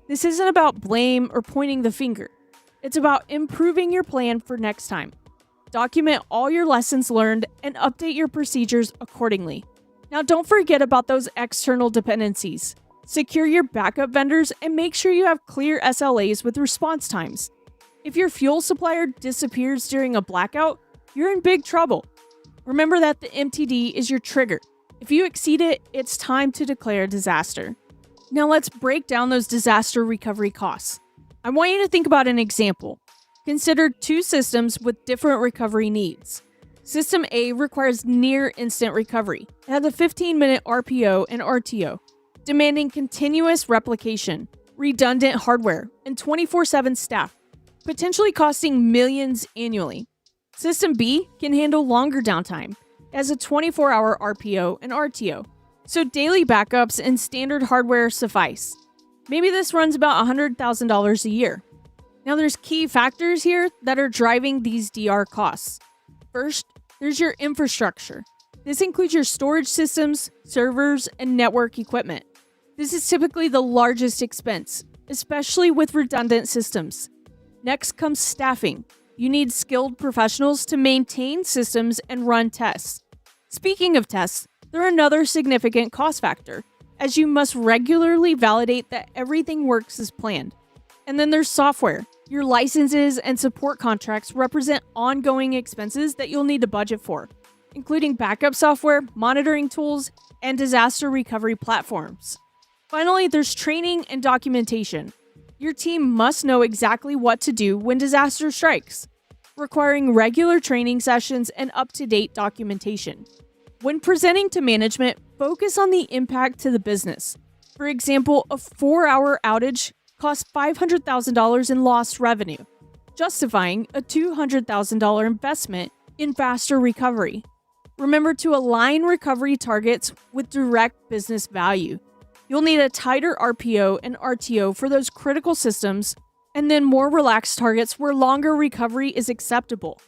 This isn't about blame or pointing the finger. It's about improving your plan for next time. Document all your lessons learned and update your procedures accordingly. Now, don't forget about those external dependencies. Secure your backup vendors and make sure you have clear SLAs with response times. If your fuel supplier disappears during a blackout, you're in big trouble. Remember that the MTD is your trigger. If you exceed it, it's time to declare a disaster. Now let's break down those disaster recovery costs. I want you to think about an example. Consider two systems with different recovery needs. System A requires near instant recovery. It has a 15-minute RPO and RTO, demanding continuous replication, redundant hardware, and 24/7 staff, potentially costing millions annually. System B can handle longer downtime. It has a 24-hour RPO and RTO, so daily backups and standard hardware suffice. Maybe this runs about $100,000 a year. Now there's key factors here that are driving these DR costs. First, there's your infrastructure. This includes your storage systems, servers, and network equipment. This is typically the largest expense, especially with redundant systems. Next comes staffing. You need skilled professionals to maintain systems and run tests. Speaking of tests, they're another significant cost factor, as you must regularly validate that everything works as planned. And then there's software. Your licenses and support contracts represent ongoing expenses that you'll need to budget for, including backup software, monitoring tools, and disaster recovery platforms. Finally, there's training and documentation. Your team must know exactly what to do when disaster strikes, requiring regular training sessions and up-to-date documentation. When presenting to management, focus on the impact to the business. For example, a 4-hour outage costs $500,000 in lost revenue, justifying a $200,000 investment in faster recovery. Remember to align recovery targets with direct business value. You'll need a tighter RPO and RTO for those critical systems, and then more relaxed targets where longer recovery is acceptable.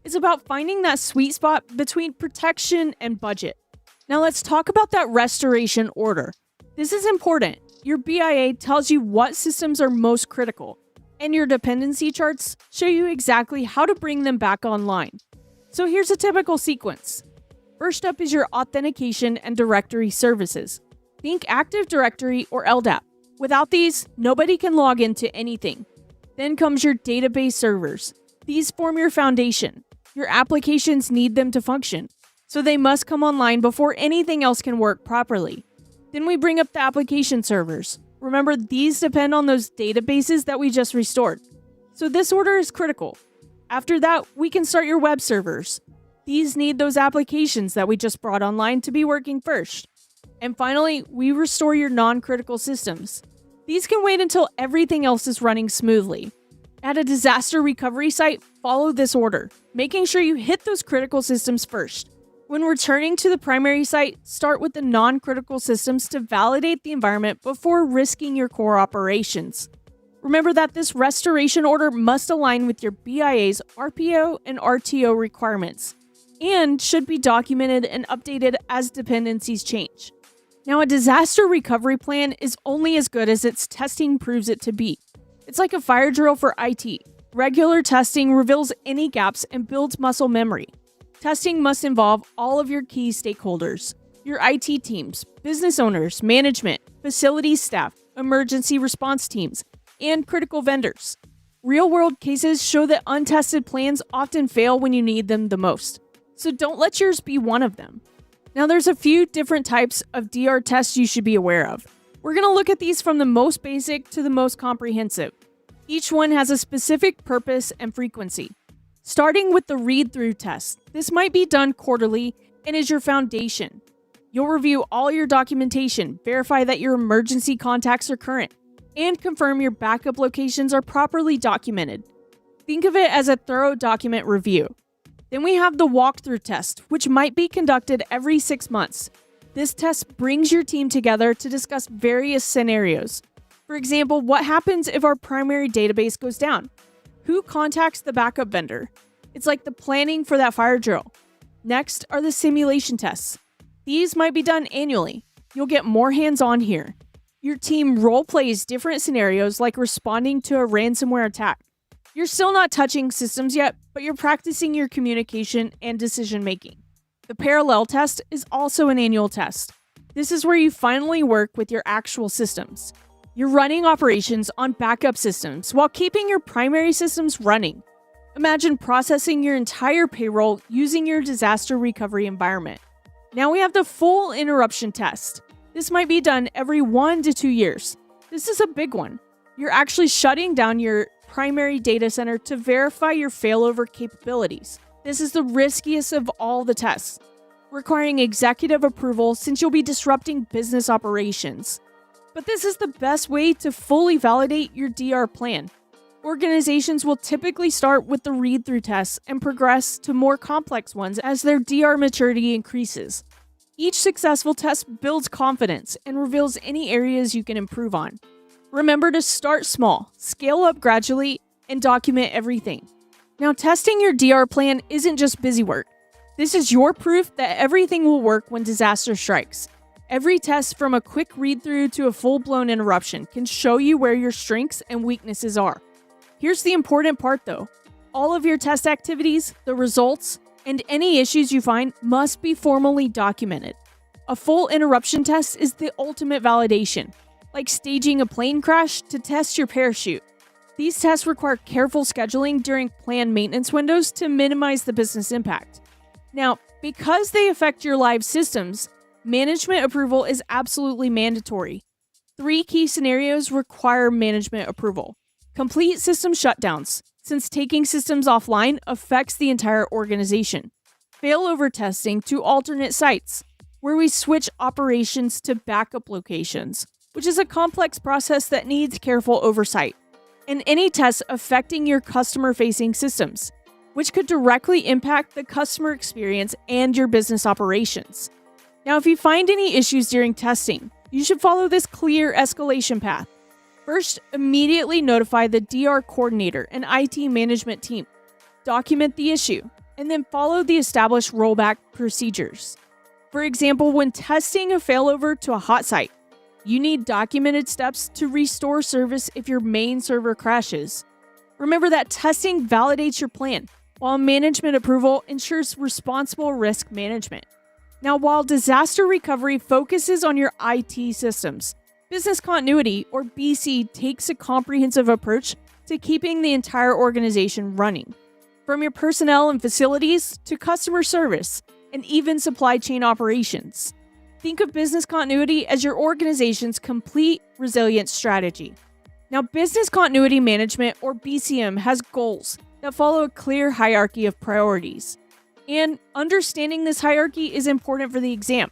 It's about finding that sweet spot between protection and budget. Now let's talk about that restoration order. This is important. Your BIA tells you what systems are most critical, and your dependency charts show you exactly how to bring them back online. So here's a typical sequence. First up is your authentication and directory services. Think Active Directory or LDAP. Without these, nobody can log into anything. Then comes your database servers. These form your foundation. Your applications need them to function, so they must come online before anything else can work properly. Then we bring up the application servers. Remember, these depend on those databases that we just restored. So this order is critical. After that, we can start your web servers. These need those applications that we just brought online to be working first. And finally, we restore your non-critical systems. These can wait until everything else is running smoothly. At a disaster recovery site, follow this order, making sure you hit those critical systems first. When returning to the primary site, start with the non-critical systems to validate the environment before risking your core operations. Remember that this restoration order must align with your BIA's RPO and RTO requirements, and should be documented and updated as dependencies change. Now, a disaster recovery plan is only as good as its testing proves it to be. It's like a fire drill for IT. Regular testing reveals any gaps and builds muscle memory. Testing must involve all of your key stakeholders, your IT teams, business owners, management, facilities staff, emergency response teams, and critical vendors. Real-world cases show that untested plans often fail when you need them the most, so don't let yours be one of them. Now, there's a few different types of DR tests you should be aware of. We're going to look at these from the most basic to the most comprehensive. Each one has a specific purpose and frequency. Starting with the read-through test, this might be done quarterly and is your foundation. You'll review all your documentation, verify that your emergency contacts are current, and confirm your backup locations are properly documented. Think of it as a thorough document review. Then we have the walkthrough test, which might be conducted every 6 months. This test brings your team together to discuss various scenarios. For example, what happens if our primary database goes down? Who contacts the backup vendor? It's like the planning for that fire drill. Next are the simulation tests. These might be done annually. You'll get more hands-on here. Your team role plays different scenarios like responding to a ransomware attack. You're still not touching systems yet, but you're practicing your communication and decision making. The parallel test is also an annual test. This is where you finally work with your actual systems. You're running operations on backup systems while keeping your primary systems running. Imagine processing your entire payroll using your disaster recovery environment. Now we have the full interruption test. This might be done every 1 to 2 years. This is a big one. You're actually shutting down your primary data center to verify your failover capabilities. This is the riskiest of all the tests, requiring executive approval since you'll be disrupting business operations. But this is the best way to fully validate your DR plan. Organizations will typically start with the read-through tests and progress to more complex ones as their DR maturity increases. Each successful test builds confidence and reveals any areas you can improve on. Remember to start small, scale up gradually, and document everything. Now, testing your DR plan isn't just busy work. This is your proof that everything will work when disaster strikes. Every test, from a quick read-through to a full-blown interruption, can show you where your strengths and weaknesses are. Here's the important part though. All of your test activities, the results, and any issues you find must be formally documented. A full interruption test is the ultimate validation, like staging a plane crash to test your parachute. These tests require careful scheduling during planned maintenance windows to minimize the business impact. Now, because they affect your live systems, management approval is absolutely mandatory. 3 key scenarios require management approval. Complete system shutdowns, since taking systems offline affects the entire organization. Failover testing to alternate sites, where we switch operations to backup locations, which is a complex process that needs careful oversight. And any tests affecting your customer-facing systems, which could directly impact the customer experience and your business operations. Now, if you find any issues during testing, you should follow this clear escalation path. First, immediately notify the DR coordinator and IT management team. Document the issue, and then follow the established rollback procedures. For example, when testing a failover to a hot site, you need documented steps to restore service if your main server crashes. Remember that testing validates your plan, while management approval ensures responsible risk management. Now, while disaster recovery focuses on your IT systems, business continuity, or BC, takes a comprehensive approach to keeping the entire organization running. From your personnel and facilities to customer service, and even supply chain operations. Think of business continuity as your organization's complete resilience strategy. Now, business continuity management, or BCM, has goals that follow a clear hierarchy of priorities. And understanding this hierarchy is important for the exam.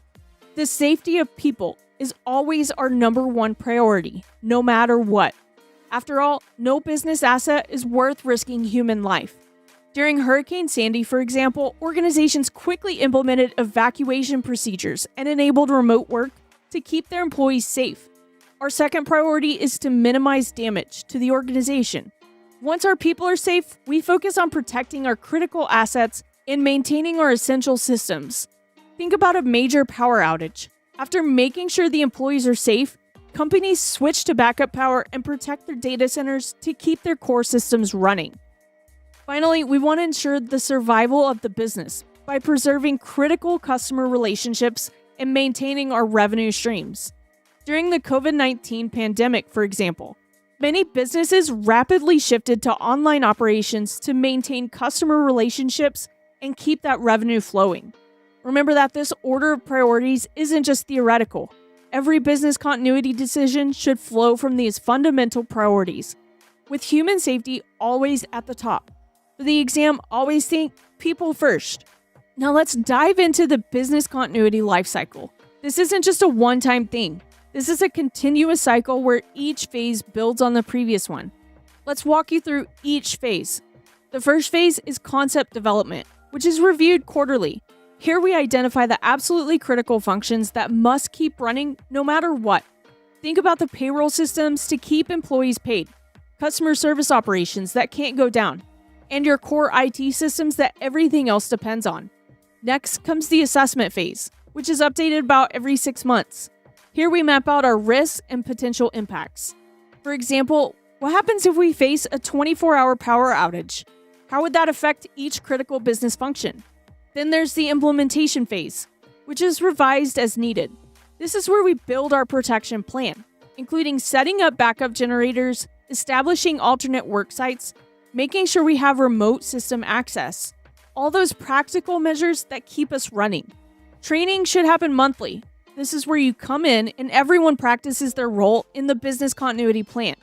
The safety of people is always our number one priority, no matter what. After all, no business asset is worth risking human life. During Hurricane Sandy, for example, organizations quickly implemented evacuation procedures and enabled remote work to keep their employees safe. Our second priority is to minimize damage to the organization. Once our people are safe, we focus on protecting our critical assets and maintaining our essential systems. Think about a major power outage. After making sure the employees are safe, companies switch to backup power and protect their data centers to keep their core systems running. Finally, we want to ensure the survival of the business by preserving critical customer relationships and maintaining our revenue streams. During the COVID-19 pandemic, for example, many businesses rapidly shifted to online operations to maintain customer relationships and keep that revenue flowing. Remember that this order of priorities isn't just theoretical. Every business continuity decision should flow from these fundamental priorities, with human safety always at the top. For the exam, always think people first. Now let's dive into the business continuity lifecycle. This isn't just a one-time thing. This is a continuous cycle where each phase builds on the previous one. Let's walk you through each phase. The first phase is concept development, which is reviewed quarterly. Here we identify the absolutely critical functions that must keep running no matter what. Think about the payroll systems to keep employees paid, customer service operations that can't go down, and your core IT systems that everything else depends on. Next comes the assessment phase, which is updated about every 6 months. Here we map out our risks and potential impacts. For example, what happens if we face a 24-hour power outage? How would that affect each critical business function? Then there's the implementation phase, which is revised as needed. This is where we build our protection plan, including setting up backup generators, establishing alternate work sites, making sure we have remote system access. All those practical measures that keep us running. Training should happen monthly. This is where you come in and everyone practices their role in the business continuity plan.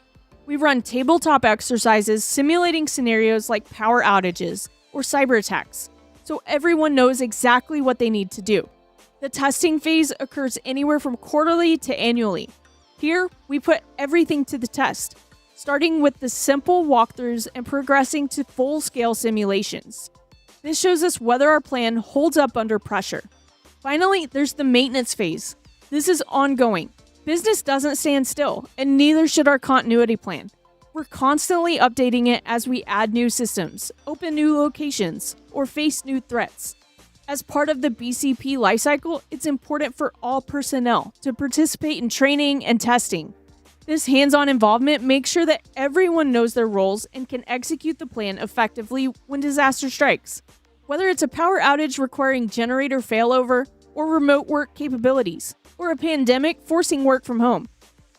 We run tabletop exercises simulating scenarios like power outages or cyber attacks, so everyone knows exactly what they need to do. The testing phase occurs anywhere from quarterly to annually. Here, we put everything to the test, starting with the simple walkthroughs and progressing to full-scale simulations. This shows us whether our plan holds up under pressure. Finally, there's the maintenance phase. This is ongoing. Business doesn't stand still, and neither should our continuity plan. We're constantly updating it as we add new systems, open new locations, or face new threats. As part of the BCP lifecycle, it's important for all personnel to participate in training and testing. This hands-on involvement makes sure that everyone knows their roles and can execute the plan effectively when disaster strikes. Whether it's a power outage requiring generator failover, or remote work capabilities, or a pandemic forcing work from home,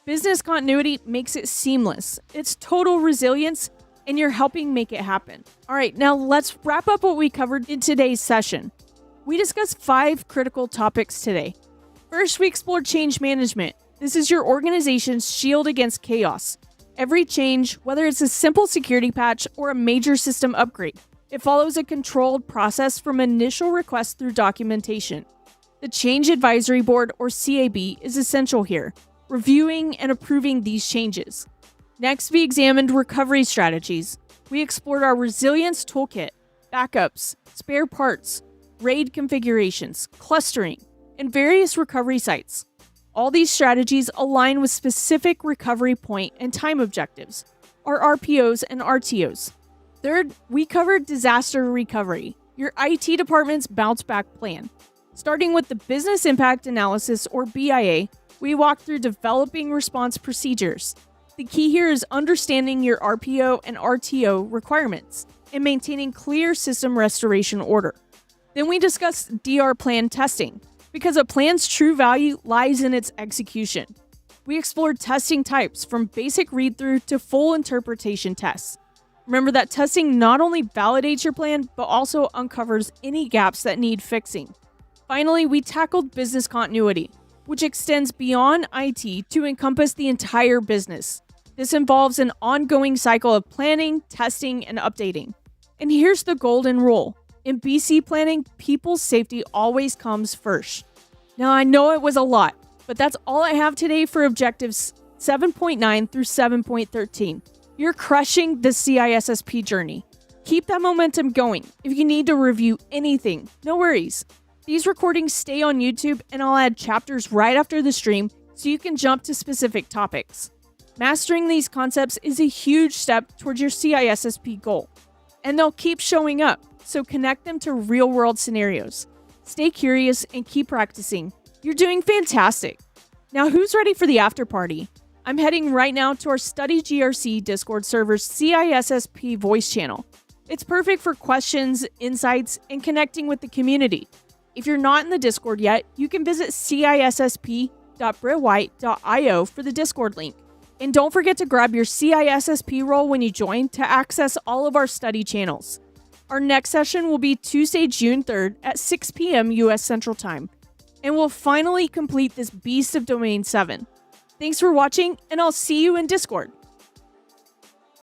business continuity makes it seamless. It's total resilience, and you're helping make it happen. All right, now let's wrap up what we covered in today's session. We discussed 5 critical topics today. First, we explored change management. This is your organization's shield against chaos. Every change, whether it's a simple security patch or a major system upgrade, it follows a controlled process from initial request through documentation. The Change Advisory Board, or CAB, is essential here, reviewing and approving these changes. Next, we examined recovery strategies. We explored our resilience toolkit, backups, spare parts, RAID configurations, clustering, and various recovery sites. All these strategies align with specific recovery point and time objectives, our RPOs and RTOs. Third, we covered disaster recovery, your IT department's bounce back plan. Starting with the Business Impact Analysis, or BIA, we walk through developing response procedures. The key here is understanding your RPO and RTO requirements and maintaining clear system restoration order. Then we discuss DR plan testing, because a plan's true value lies in its execution. We explored testing types from basic read-through to full interpretation tests. Remember that testing not only validates your plan, but also uncovers any gaps that need fixing. Finally, we tackled business continuity, which extends beyond IT to encompass the entire business. This involves an ongoing cycle of planning, testing, and updating. And here's the golden rule. In BC planning, people's safety always comes first. Now, I know it was a lot, but that's all I have today for objectives 7.9 through 7.13. You're crushing the CISSP journey. Keep that momentum going. If you need to review anything, no worries. These recordings stay on YouTube, and I'll add chapters right after the stream so you can jump to specific topics. Mastering these concepts is a huge step towards your CISSP goal, and they'll keep showing up, so connect them to real-world scenarios. Stay curious and keep practicing. You're doing fantastic. Now, who's ready for the after party? I'm heading right now to our Study GRC Discord server's CISSP voice channel. It's perfect for questions, insights, and connecting with the community. If you're not in the Discord yet, you can visit cissp.briwhite.io for the Discord link. And don't forget to grab your CISSP role when you join to access all of our study channels. Our next session will be Tuesday, June 3rd at 6 p.m. US Central Time. And we'll finally complete this beast of Domain 7. Thanks for watching, and I'll see you in Discord.